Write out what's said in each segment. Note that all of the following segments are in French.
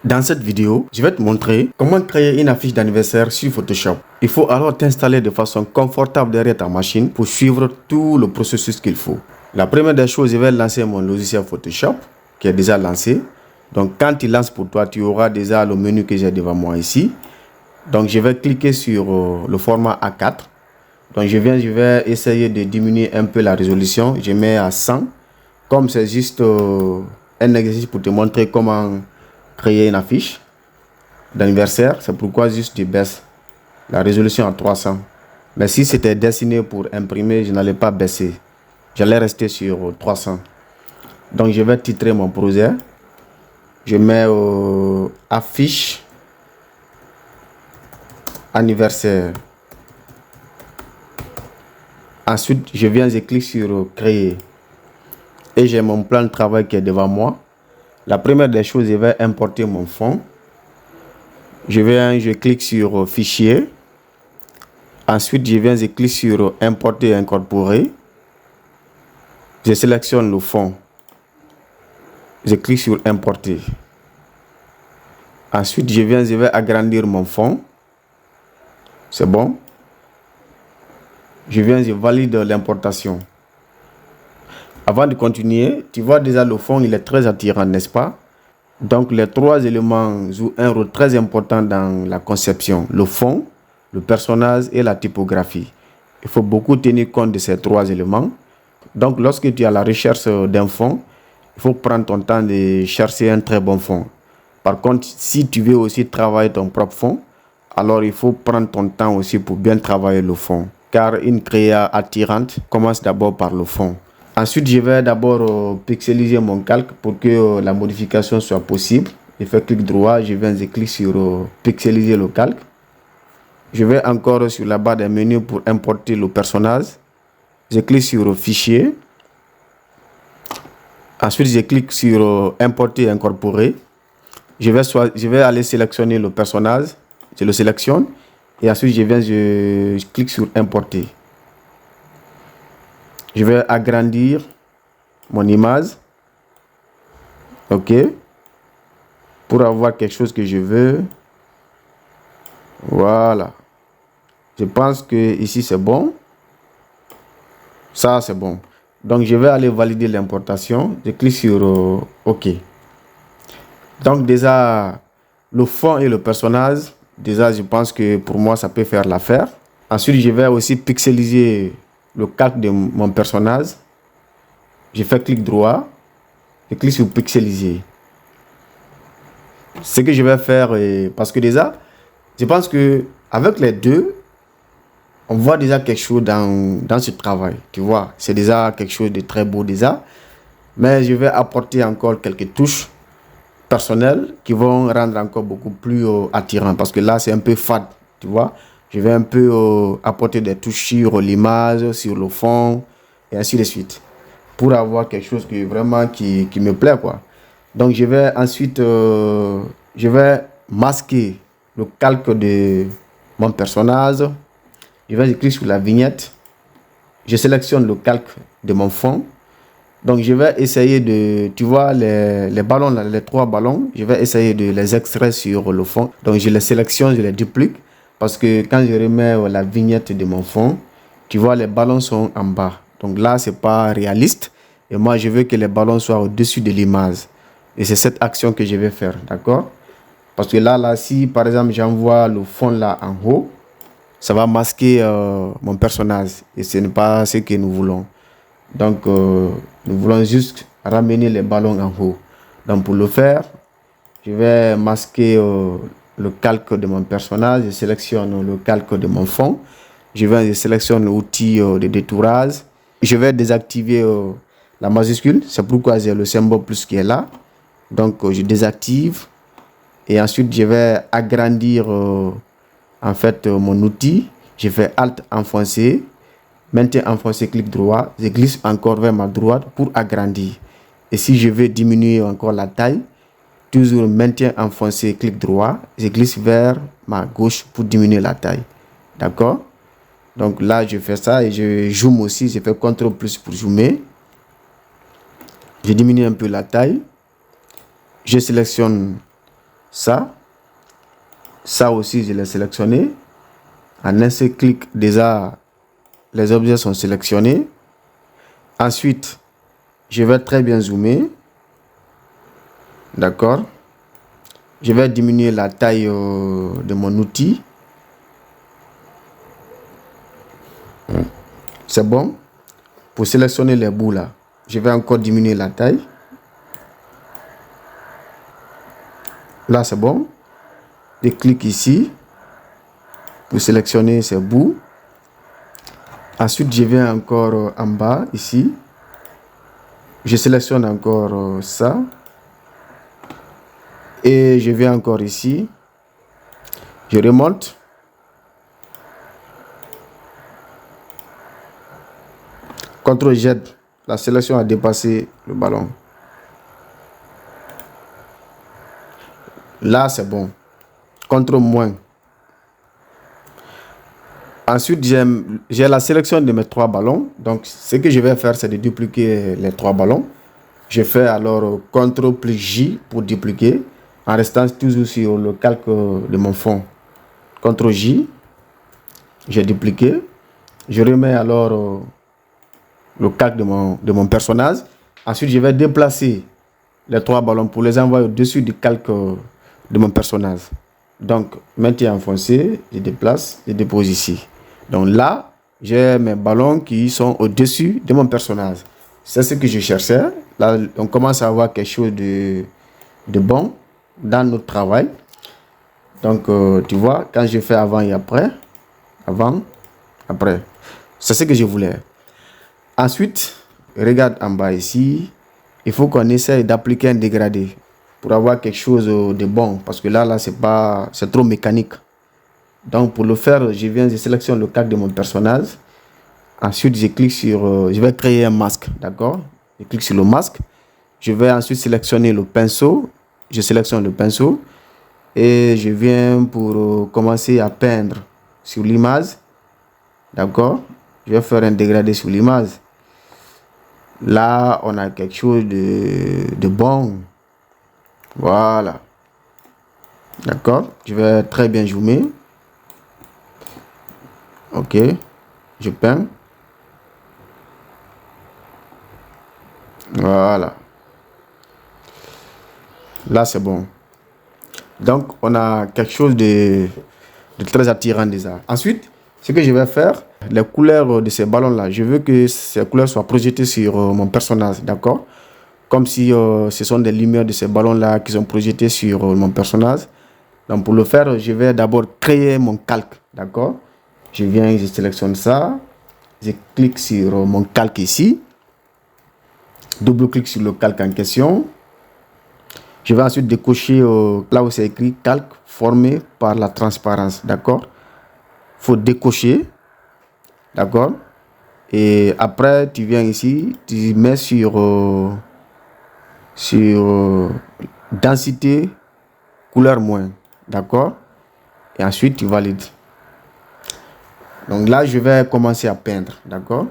Dans cette vidéo, je vais te montrer comment créer une affiche d'anniversaire sur Photoshop. Il faut alors t'installer de façon confortable derrière ta machine pour suivre tout le processus qu'il faut. La première des choses, je vais lancer mon logiciel Photoshop qui est déjà lancé. Donc quand il lance pour toi, tu auras déjà le menu que j'ai devant moi ici. Donc je vais cliquer sur le format A4. Donc je vais essayer de diminuer un peu la résolution. Je mets à 100. Comme c'est juste un exercice pour te montrer comment créer une affiche d'anniversaire, c'est pourquoi juste je baisse la résolution à 300. Mais si c'était dessiné pour imprimer, je n'allais pas baisser. J'allais rester sur 300. Donc je vais titrer mon projet. Je mets affiche anniversaire. Ensuite, je viens et clique sur créer. Et j'ai mon plan de travail qui est devant moi. La première des choses, je vais importer mon fond. Je clique sur fichier. Ensuite, je viens et clique sur importer et incorporer. Je sélectionne le fond. Je clique sur importer. Ensuite, je vais agrandir mon fond. C'est bon. Je valide l'importation. Avant de continuer, tu vois déjà le fond, il est très attirant, n'est-ce pas? Donc, les trois éléments jouent un rôle très important dans la conception. Le fond, le personnage et la typographie. Il faut beaucoup tenir compte de ces trois éléments. Donc, lorsque tu es à la recherche d'un fond, il faut prendre ton temps de chercher un très bon fond. Par contre, si tu veux aussi travailler ton propre fond, alors il faut prendre ton temps aussi pour bien travailler le fond. Car une créa attirante commence d'abord par le fond. Ensuite, je vais d'abord pixeliser mon calque pour que la modification soit possible. Je fais clic droit, je viens et clique sur pixeliser le calque. Je vais encore sur la barre des menus pour importer le personnage. Je clique sur fichier. Ensuite, je clique sur importer et incorporer. Je vais aller sélectionner le personnage. Je le sélectionne. Et ensuite, je clique sur importer. Je vais agrandir mon image. OK. Pour avoir quelque chose que je veux. Voilà. Je pense que ici c'est bon. Ça c'est bon. Donc je vais aller valider l'importation. Je clique sur OK. Donc déjà, le fond et le personnage. Déjà, je pense que pour moi, ça peut faire l'affaire. Ensuite, je vais aussi pixeliser le calque de mon personnage. Je fais clic droit. Je clique sur pixeliser. Ce que je vais faire, parce que déjà, je pense que avec les deux, on voit déjà quelque chose dans ce travail. Tu vois, c'est déjà quelque chose de très beau déjà. Mais je vais apporter encore quelques touches personnelles qui vont rendre encore beaucoup plus attirant. Parce que là, c'est un peu fade, tu vois. Je vais un peu apporter des touches sur l'image, sur le fond, et ainsi de suite. Pour avoir quelque chose qui me plaît, quoi. Donc, je vais ensuite, je vais masquer le calque de mon personnage. Je vais cliquer sur la vignette. Je sélectionne le calque de mon fond. Donc, je vais essayer de, tu vois, les ballons, là, les trois ballons, je vais essayer de les extraire sur le fond. Donc, je les sélectionne, je les duplique. Parce que quand je remets la vignette de mon fond, tu vois, les ballons sont en bas. Donc là, c'est pas réaliste. Et moi, je veux que les ballons soient au-dessus de l'image. Et c'est cette action que je vais faire, d'accord? Parce que là, si par exemple, j'envoie le fond là en haut, ça va masquer mon personnage. Et ce n'est pas ce que nous voulons. Donc, nous voulons juste ramener les ballons en haut. Donc, pour le faire, je vais masquer le calque de mon personnage. Je sélectionne le calque de mon fond. Je sélectionne l'outil de détourage. Je vais désactiver la majuscule. C'est pourquoi j'ai le symbole plus qui est là. Donc, je désactive. Et ensuite, je vais agrandir en fait mon outil. Je fais Alt enfoncé. Maintien enfoncé, clic droit. Je glisse encore vers ma droite pour agrandir. Et si je veux diminuer encore la taille, toujours maintien enfoncé, clic droit. Je glisse vers ma gauche pour diminuer la taille. D'accord? Donc là, je fais ça et je zoome aussi. Je fais CTRL plus pour zoomer. Je diminue un peu la taille. Je sélectionne ça. Ça aussi, je l'ai sélectionné. En un seul clic, déjà, les objets sont sélectionnés. Ensuite, je vais très bien zoomer. D'accord. Je vais diminuer la taille de mon outil. C'est bon. Pour sélectionner les bouts là, je vais encore diminuer la taille. Là, c'est bon. Je clique ici pour sélectionner ces bouts. Ensuite, je viens encore en bas ici. Je sélectionne encore ça. Et je viens encore ici. Je remonte. CTRL Z. La sélection a dépassé le ballon. Là, c'est bon. CTRL moins. Ensuite, j'ai la sélection de mes 3 ballons. Donc, ce que je vais faire, c'est de dupliquer les 3 ballons. Je fais alors CTRL plus J pour dupliquer, en restant toujours sur le calque de mon fond. CTRL J. J'ai dupliqué. Je remets alors le calque de mon personnage. Ensuite, je vais déplacer les 3 ballons pour les envoyer au-dessus du calque de mon personnage. Donc, maintien enfoncé, je déplace, je dépose ici. Donc là, j'ai mes ballons qui sont au-dessus de mon personnage. C'est ce que je cherchais. Là, on commence à avoir quelque chose de bon dans notre travail. Donc, tu vois, quand je fais avant et après, avant, après, c'est ce que je voulais. Ensuite, regarde en bas ici, il faut qu'on essaye d'appliquer un dégradé pour avoir quelque chose de bon, parce que là c'est trop mécanique. Donc pour le faire, je sélectionne le calque de mon personnage. Ensuite, je clique sur, je vais créer un masque, d'accord? Je clique sur le masque. Je vais ensuite sélectionner le pinceau. Je sélectionne le pinceau et je viens pour commencer à peindre sur l'image, d'accord? Je vais faire un dégradé sur l'image. Là, on a quelque chose de bon. Voilà. D'accord. Je vais très bien zoomer. Ok. Je peins. Voilà. Là, c'est bon. Donc, on a quelque chose de très attirant déjà. Ensuite, ce que je vais faire, les couleurs de ces ballons-là, je veux que ces couleurs soient projetées sur mon personnage. D'accord. Comme si ce sont des lumières de ces ballons-là qui sont projetées sur mon personnage. Donc pour le faire, je vais d'abord créer mon calque, d'accord? Je viens, je sélectionne ça, je clique sur mon calque ici, double-clic sur le calque en question. Je vais ensuite décocher là où c'est écrit calque formé par la transparence, d'accord? Il faut décocher, d'accord? Et après, tu viens ici, tu mets sur densité, couleur moins, d'accord? Et ensuite, tu valides. Donc là, je vais commencer à peindre, d'accord?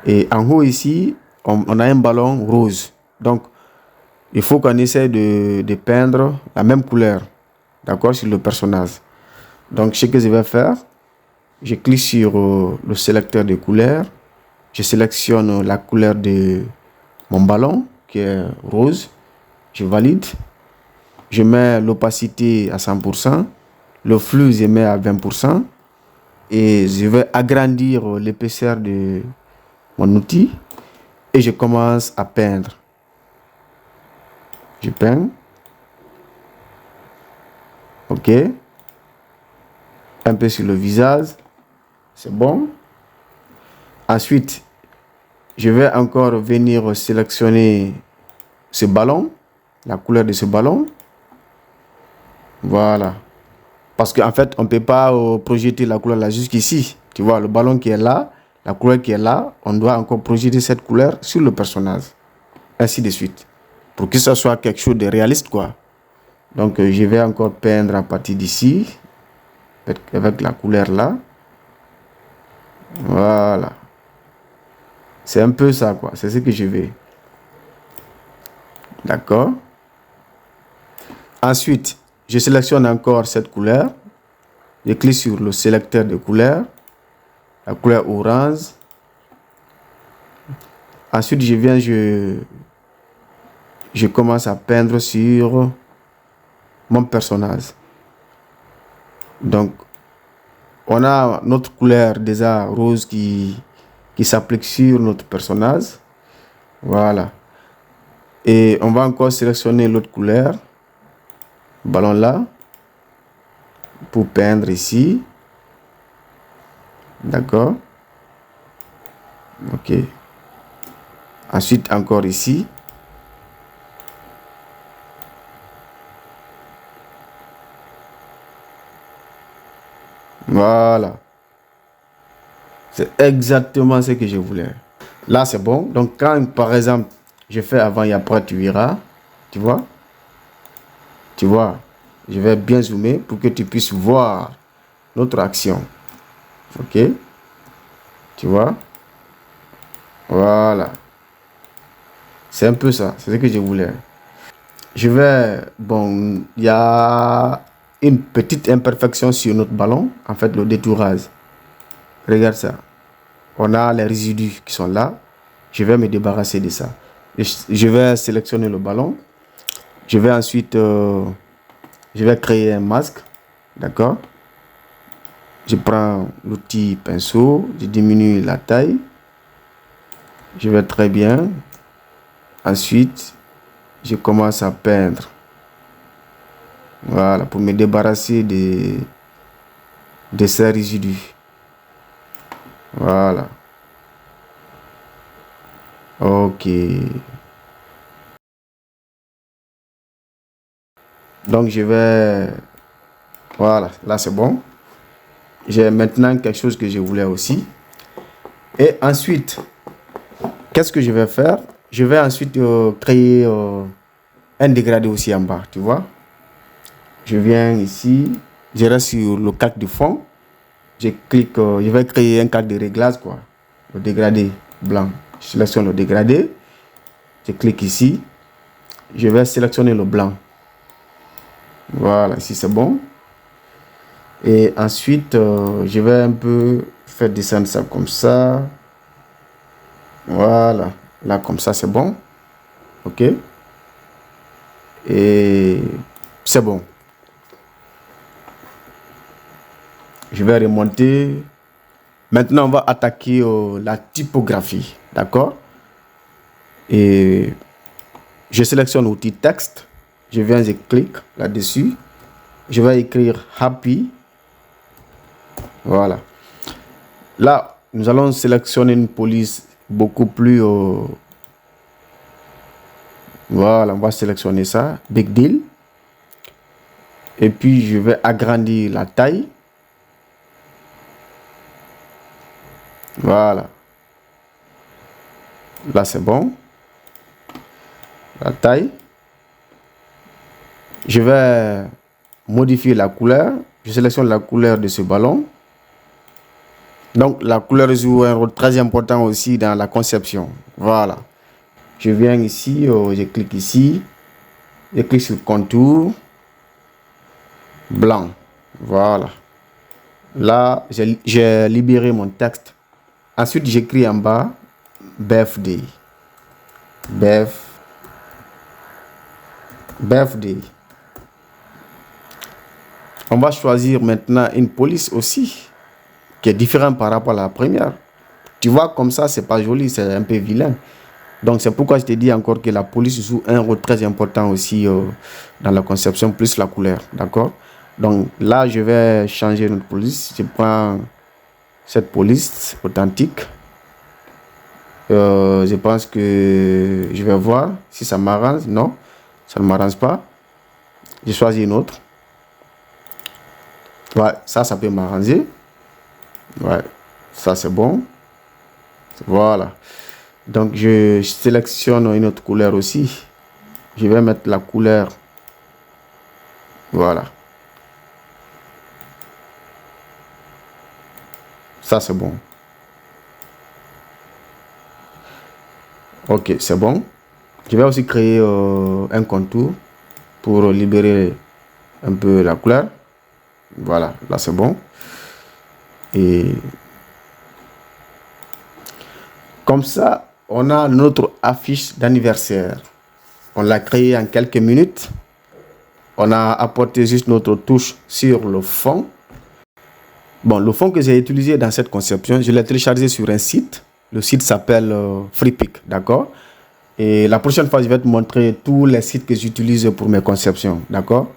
Et en haut ici, on a un ballon rose. Donc, il faut qu'on essaie de peindre la même couleur, d'accord, sur le personnage. Donc, ce que je vais faire, je clique sur le sélecteur de couleurs. Je sélectionne la couleur de mon ballon, qui est rose. Je valide. Je mets l'opacité à 100%. Le flou, je mets à 20%. Et je vais agrandir l'épaisseur de mon outil et je commence à peindre. Je peins. Ok. Un peu sur le visage. C'est bon. Ensuite, je vais encore venir sélectionner ce ballon, la couleur de ce ballon. Voilà. Parce qu'en fait, on ne peut pas projeter la couleur là jusqu'ici. Tu vois, le ballon qui est là, la couleur qui est là, on doit encore projeter cette couleur sur le personnage. Ainsi de suite. Pour que ça soit quelque chose de réaliste, quoi. Donc, je vais encore peindre à partir d'ici, avec la couleur là. Voilà. C'est un peu ça, quoi. C'est ce que je vais. D'accord. Ensuite, je sélectionne encore cette couleur. Je clique sur le sélecteur de couleurs, la couleur orange. Ensuite, je viens, je commence à peindre sur mon personnage. Donc, on a notre couleur déjà rose qui s'applique sur notre personnage. Voilà. Et on va encore sélectionner l'autre couleur, ballon là, pour peindre ici. D'accord. Ok. Ensuite, encore ici. Voilà. C'est exactement ce que je voulais. Là, c'est bon. Donc, quand, par exemple, je fais avant et après, tu verras. Tu vois? Tu vois? Je vais bien zoomer pour que tu puisses voir notre action. Ok? Tu vois? Voilà. C'est un peu ça. C'est ce que je voulais. Je vais... Bon, il y a une petite imperfection sur notre ballon. En fait, le détourage. Regarde ça. On a les résidus qui sont là. Je vais me débarrasser de ça. Je vais sélectionner le ballon. Je vais ensuite... je vais créer un masque. D'accord? Je prends l'outil pinceau. Je diminue la taille. Je vais très bien. Ensuite, je commence à peindre. Voilà, pour me débarrasser de ces résidus. Voilà. Ok. Donc, je vais... Voilà, là c'est bon. J'ai maintenant quelque chose que je voulais aussi. Et ensuite, qu'est-ce que je vais faire? Je vais ensuite créer un dégradé aussi en bas, tu vois. Je viens ici, je reste sur le calque de fond. Je clique, je vais créer un calque de réglage, quoi. Le dégradé blanc. Je sélectionne le dégradé. Je clique ici. Je vais sélectionner le blanc. Voilà, ici c'est bon. Et ensuite, je vais un peu faire descendre ça comme ça. Voilà. Là, comme ça, c'est bon. OK. Et c'est bon. Je vais remonter. Maintenant, on va attaquer la typographie. D'accord? Et je sélectionne l'outil texte. Je viens et clique là-dessus. Je vais écrire happy. Voilà. Là, nous allons sélectionner une police beaucoup plus... voilà, on va sélectionner ça. Big deal. Et puis, je vais agrandir la taille. Voilà. Là, c'est bon. La taille. Je vais modifier la couleur. Je sélectionne la couleur de ce ballon. Donc, la couleur joue un rôle très important aussi dans la conception. Voilà. Je viens ici, je clique ici. Je clique sur contour. Blanc. Voilà. Là, j'ai libéré mon texte. Ensuite, j'écris en bas birthday. Birthday. On va choisir maintenant une police aussi qui est différente par rapport à la première. Tu vois, comme ça, c'est pas joli, c'est un peu vilain. Donc, c'est pourquoi je te dis encore que la police joue un rôle très important aussi dans la conception, plus la couleur. D'accord? Donc, là, je vais changer notre police. Je prends cette police authentique. Je pense que je vais voir si ça m'arrange. Non, ça ne m'arrange pas. Je choisis une autre. Ouais, ça peut m'arranger. Ouais, ça c'est bon. Voilà. Donc, je sélectionne une autre couleur aussi. Je vais mettre la couleur. Voilà. Ça, c'est bon. Ok, c'est bon. Je vais aussi créer un contour pour libérer un peu la couleur. Voilà, là c'est bon. Et comme ça, on a notre affiche d'anniversaire. On l'a créée en quelques minutes. On a apporté juste notre touche sur le fond. Bon, le fond que j'ai utilisé dans cette conception, je l'ai téléchargé sur un site. Le site s'appelle Freepik, d'accord? Et la prochaine fois, je vais te montrer tous les sites que j'utilise pour mes conceptions, d'accord?